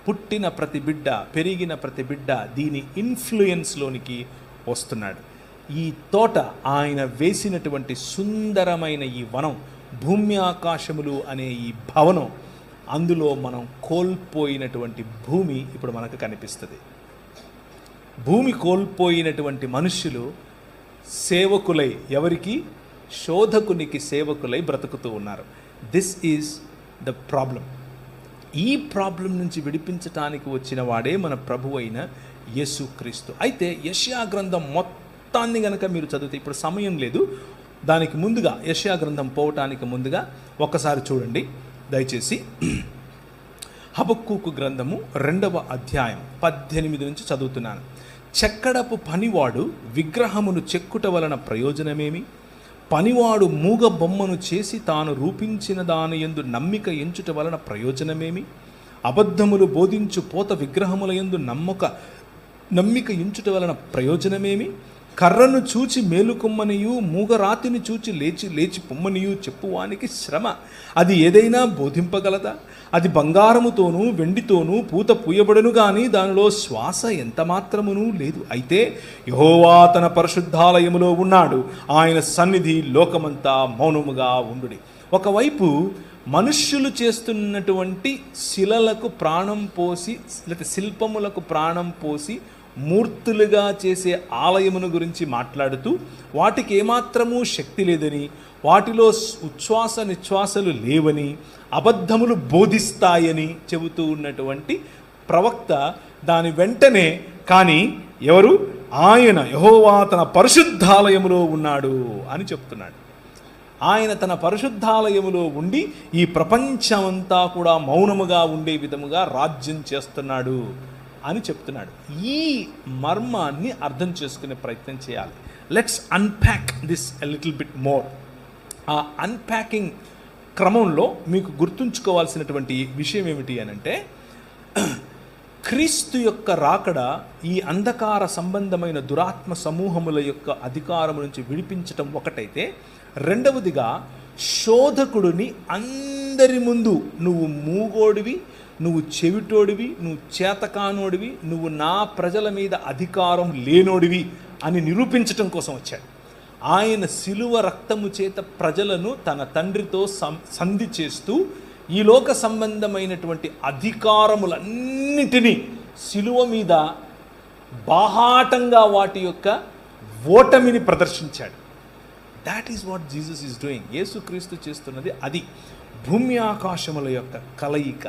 పుట్టిన ప్రతి బిడ్డ, పెరిగిన ప్రతి బిడ్డ దీని ఇన్ఫ్లుయెన్స్లోనికి వస్తున్నాడు. ఈ తోట, ఆయన వేసినటువంటి సుందరమైన ఈ వనం, భూమి ఆకాశములు అనే ఈ భవనం, అందులో మనం కోల్పోయినటువంటి భూమి ఇప్పుడు మనకు కనిపిస్తుంది. భూమి కోల్పోయినటువంటి మనుష్యులు సేవకులై, ఎవరికి? శోధకునికి సేవకులై బ్రతుకుతూ ఉన్నారు. This is the problem. ఈ ప్రాబ్లం నుంచి విడిపించటానికి వచ్చిన వాడే మన ప్రభు అయిన యేసుక్రీస్తు. అయితే యెషయా గ్రంథం మొత్తాన్ని గనక మీరు చదివితే, ఇప్పుడు సమయం లేదు, దానికి ముందుగా యెషయా గ్రంథం పోవటానికి ముందుగా ఒక్కసారి చూడండి దయచేసి. హబక్కూకు గ్రంథము 2వ అధ్యాయం 18 నుంచి చదువుతున్నాను. చెక్కడపు పనివాడు విగ్రహమును చెక్కుట వలన ప్రయోజనమేమి? పనివాడు మూగ బొమ్మను చేసి తాను రూపించిన దాని యందు నమ్మిక ఎంచుట వలన ప్రయోజనమేమి? అబద్ధములు బోధించు పోత విగ్రహముల యందు నమ్మిక ఎంచుట వలన ప్రయోజనమేమి? కర్రను చూచి మేలుకొమ్మనియు, మూగరాతిని చూచి లేచి పొమ్మనియు చెప్పువానికి శ్రమ. అది ఏదైనా బోధింపగలదా? అది బంగారముతోనూ వెండితోనూ పూత పూయబడును గాని దానిలో శ్వాస ఎంత మాత్రమునూ లేదు. అయితే యెహోవా తన పరిశుద్ధాలయములో ఉన్నాడు, ఆయన సన్నిధి లోకమంతా మౌనముగా ఉండుడి. ఒకవైపు మనుష్యులు చేస్తున్నటువంటి శిలలకు ప్రాణం పోసి, లేకపోతే శిల్పములకు ప్రాణం పోసి మూర్తులుగా చేసే ఆలయమును గురించి మాట్లాడుతూ, వాటికి ఏమాత్రమూ శక్తి లేదని, వాటిలో ఉచ్ఛ్వాస నిశ్వాసలు లేవని, అబద్ధములు బోధిస్తాయని చెబుతూ ఉన్నటువంటి ప్రవక్త దాని వెంటనే, కానీ ఎవరు? ఆయన యెహోవా తన పరిశుద్ధాలయములో ఉన్నాడు అని చెప్తున్నాడు. ఆయన తన పరిశుద్ధాలయములో ఉండి ఈ ప్రపంచమంతా కూడా మౌనముగా ఉండే విధముగా రాజ్యం చేస్తున్నాడు అని చెప్తున్నాడు. ఈ మర్మాన్ని అర్థం చేసుకునే ప్రయత్నం చేయాలి. Let's unpack this a little bit more. ఆ అన్ప్యాకింగ్ క్రమంలో మీకు గుర్తుంచుకోవాల్సినటువంటి విషయం ఏమిటి అనంటే, క్రీస్తు యొక్క రాకడ ఈ అంధకార సంబంధమైన దురాత్మ సమూహముల యొక్క అధికారం నుంచి విడిపించటం ఒకటైతే, రెండవదిగా శోధకుడిని అందరి ముందు నువ్వు మూగోడివి, నువ్వు చెవిటోడివి, నువ్వు చేతకానోడివి, నువ్వు నా ప్రజల మీద అధికారం లేనోడివి అని నిరూపించటం కోసం వచ్చాడు. ఆయన శిలువ రక్తము చేత ప్రజలను తన తండ్రితో సంధి చేస్తూ ఈ లోక సంబంధమైనటువంటి అధికారములన్నిటినీ శిలువ మీద బాహాటంగా వాటి యొక్క ఓటమిని ప్రదర్శించాడు. That is what Jesus is doing. యేసుక్రీస్తు చేస్తున్నది అది. భూమి ఆకాశముల యొక్క కలయిక.